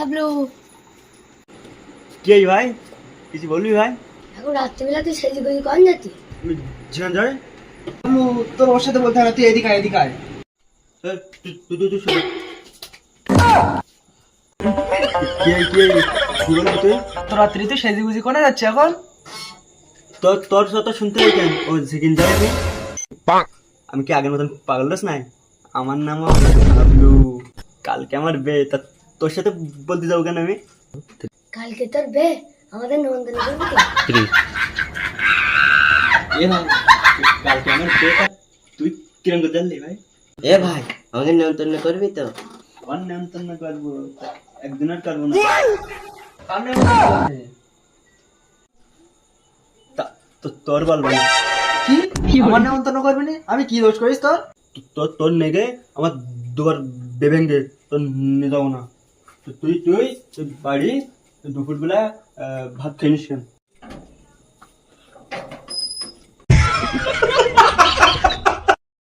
হাবলু, কি এই ভাই, কিছু বলবি ভাই? এখন রাত্রিবেলা তুই সেজে গুজি কন যাতি? জীবন যায় তোর ওর সাথে বলতে হবে না, তুই এদিকে আয়, এদিকে আয়। তুই শোন। কি বলবি তুই? তোর রাত্রি তুই সেজেগুজি করে যাচ্ছে এখন? তোর সাথে শুনতে হয় কেন? ও সেকেন্ড যায় আমি কি আগের মতন পাগল দাস নাই? আমার নাম হাবলু। কালকে আমার বে, তা তোর সাথে বলতে যাবো কেন আমি? কালকে তোর বে, আমাদের নন্দন করবি তো? এ ভাই, কালকে আমার বে, তা তুই কিরম করে জানলি ভাই? এ ভাই, আমাকে নিমন্ত্রণ করবি তো? আমার নিমন্ত্রণ করবো, একদিন আর করবো না। তোর বল ভাই, কি আমার নেমন্তন্ন করবি না? আমি কি দোষ করিস তোর? তোর নেগে আমার দুবার বেভেঙ্গে তোর নিয়ে যাবো না। তুই তুই তুই বাড়ি দুপুর বেলা ভাত খেয়ে নিস কেন?